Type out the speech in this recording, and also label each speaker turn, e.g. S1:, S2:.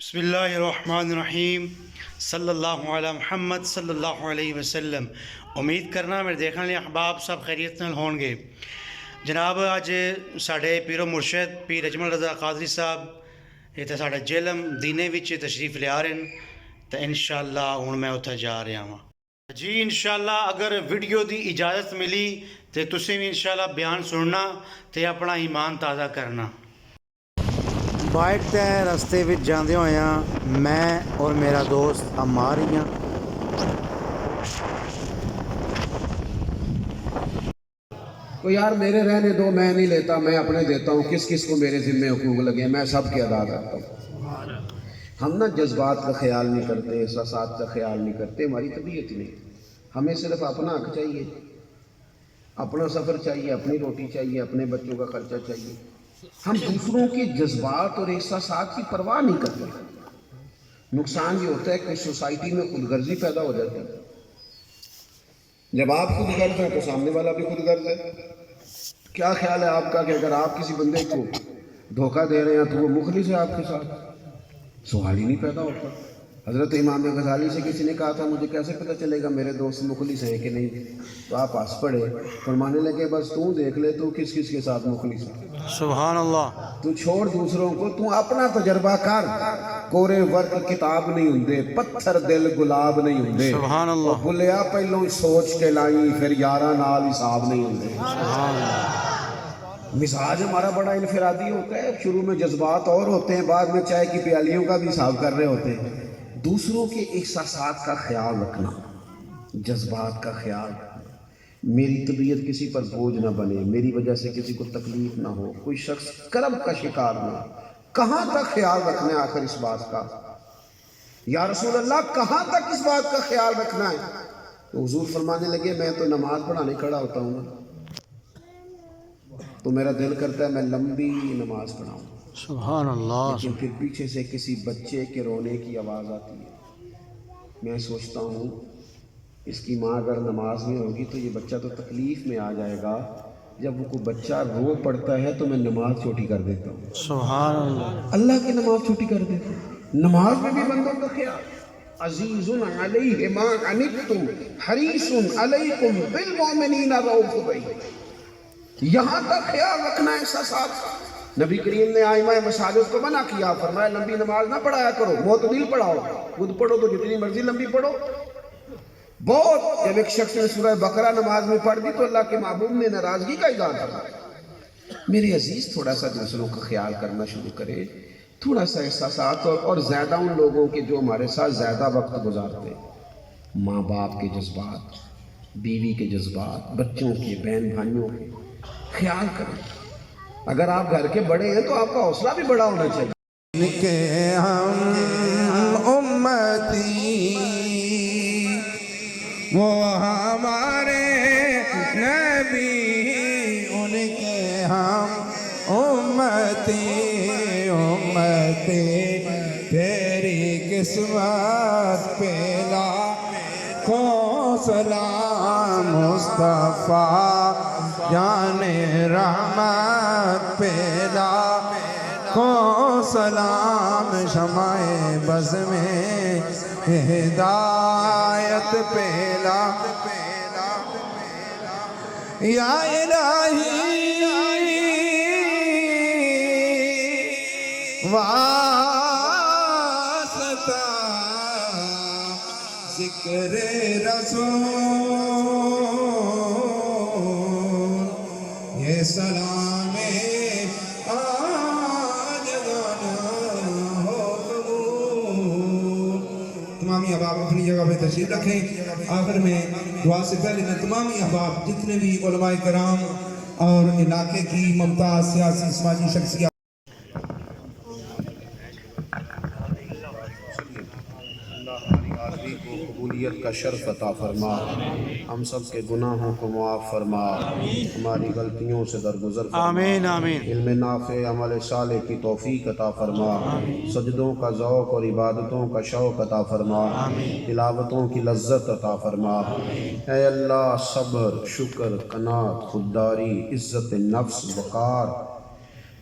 S1: بسم اللہ الرحمن الرحیم صلی اللہ علی محمد صلی اللہ علیہ وسلم۔ امید کرنا میرے دیکھنے والے احباب سب خیریت نال ہون گے۔ جناب اج ساڈے پیرو مرشد پیر اجمل رضا قادری صاحب اتنے ساڈے جہلم دینے وچ تشریف لیا رہے ہیں تو انشاءاللہ ہوں میں اتنے جا رہا ہوں جی انشاءاللہ۔ اگر ویڈیو دی اجازت ملی تو تسی بھی انشاءاللہ بیان سننا تو اپنا ایمان تازہ کرنا۔ بائک تے رستے وچ جاندے ہویا میں اور میرا دوست عمار ہی ہاں۔
S2: تو یار میرے رہنے دو، میں نہیں لیتا، میں اپنے دیتا ہوں۔ کس کس کو میرے ذمے حقوق لگے میں سب کے ادا کرتا ہوں۔ ہم نا جذبات کا خیال نہیں کرتے، احساسات کا خیال نہیں کرتے، ہماری طبیعت نہیں۔ ہمیں صرف اپنا حق چاہیے، اپنا سفر چاہیے، اپنی روٹی چاہیے، اپنے بچوں کا خرچہ چاہیے۔ ہم دوسروں کے جذبات اور احساسات کی پرواہ نہیں کرتے۔ نقصان یہ ہوتا ہے کہ سوسائٹی میں خود غرضی پیدا ہو جاتی ہے۔ جب آپ خود غرض ہیں تو سامنے والا بھی خود غرض ہے۔ کیا خیال ہے آپ کا کہ اگر آپ کسی بندے کو دھوکہ دے رہے ہیں تو وہ مخلص ہے آپ کے ساتھ؟ سوال ہی نہیں پیدا ہوتا۔ حضرت امام غزالی سے کسی نے کہا تھا مجھے کیسے پتہ چلے گا میرے دوست مخلص ہیں کہ نہیں؟ تو آپ ہنس پڑے، فرمانے لگے بس تو دیکھ لے تو کس کس کے ساتھ مخلص ہے۔
S1: سبحان اللہ۔
S2: تو چھوڑ دوسروں کو، تو اپنا تجربہ کر۔ کورے ورق کتاب نہیں ہوندے، پتھر دل گلاب نہیں ہوندے،
S1: سبحان اللہ۔
S2: بھلیا پہلوں سوچ کے لائی پھر یاراں نال حساب نہیں ہوندے۔ مزاج ہمارا بڑا انفرادی ہوتا ہے، شروع میں جذبات اور ہوتے ہیں، بعد میں چائے کی پیالیوں کا بھی حساب کر رہے ہوتے ہیں۔ دوسروں کے احساسات کا خیال رکھنا، جذبات کا خیال رکھنا، میری طبیعت کسی پر بوجھ نہ بنے، میری وجہ سے کسی کو تکلیف نہ ہو، کوئی شخص کرب کا شکار نہ ہو۔ کہاں تک خیال رکھنا ہے آخر اس بات کا؟ یا رسول اللہ کہاں تک اس بات کا خیال رکھنا ہے؟ تو حضور فرمانے لگے میں تو نماز پڑھانے کھڑا ہوتا ہوں تو میرا دل کرتا ہے میں لمبی نماز پڑھاؤں،
S1: سبحان اللہ۔
S2: لیکن پھر پیچھے سے کسی بچے کے رونے کی آواز آتی ہے، میں سوچتا ہوں اس کی ماں اگر نماز میں ہوگی تو یہ بچہ تو تکلیف میں آ جائے گا، جب وہ کوئی بچہ رو پڑتا ہے تو میں نماز چھوٹی کر دیتا ہوں۔
S1: سبحان اللہ۔
S2: اللہ کی نماز چھوٹی کر دیتا ہوں۔ نماز میں بھی بندوں کا خیال، عزیز علیہ ما عنتم حریص علیکم بالمؤمنین رؤوف رحیم۔ یہاں تک خیال رکھنا ہے احساسات کا۔ نبی کریم نے آئمہ مساجد کو منع کیا، فرمایا لمبی نماز نہ پڑھایا کرو، معتدل پڑھاؤ، خود پڑھو تو جتنی مرضی لمبی پڑھو۔ بہت جب ایک شخص نے سورہ بقرہ نماز میں پڑھ دی تو اللہ کے محبوب نے ناراضگی کا اظہار کیا۔ میرے عزیز تھوڑا سا دوسروں کا خیال کرنا شروع کرے، تھوڑا سا احساسات اور زیادہ ان لوگوں کے جو ہمارے ساتھ زیادہ وقت گزارتے، ماں باپ کے جذبات، بیوی کے جذبات، بچوں کے، بہن بھائیوں کے خیال کریں۔ اگر آپ گھر کے بڑے ہیں تو آپ کا حوصلہ بھی بڑا ہونا چاہیے
S3: کہ ہم امتی وہ ہمارے نبی، ان کے ہم امتی تیری قسمت پہ لاکھوں سلام مصطفیٰ جان رحمت پہ لاکھوں سلام شمع بز میں ہدایت پہ یا الہی واسطہ ذکر رسول یہ سلام آج گانا ہو قبول۔ تمامی احباب اپنی جگہ پہ تشریف رکھیں۔ آخر میں دعا سے پہلے میں تمامی احباب جتنے بھی علماء کرام اور علاقے کی ممتاز سیاسی سماجی شخصیات
S2: آدمی کو قبولیت کا شرف عطا فرما، ہم سب کے گناہوں کو معاف فرما، ہماری غلطیوں سے درگزر فرما،
S1: آمین آمین۔
S2: علم نافع عمل صالح کی توفیق عطا فرما، سجدوں کا ذوق اور عبادتوں کا شوق عطا فرما، تلاوتوں کی لذت عطا فرما۔ اے اللہ صبر، شکر، قناعت، خودداری، عزت نفس، وقار،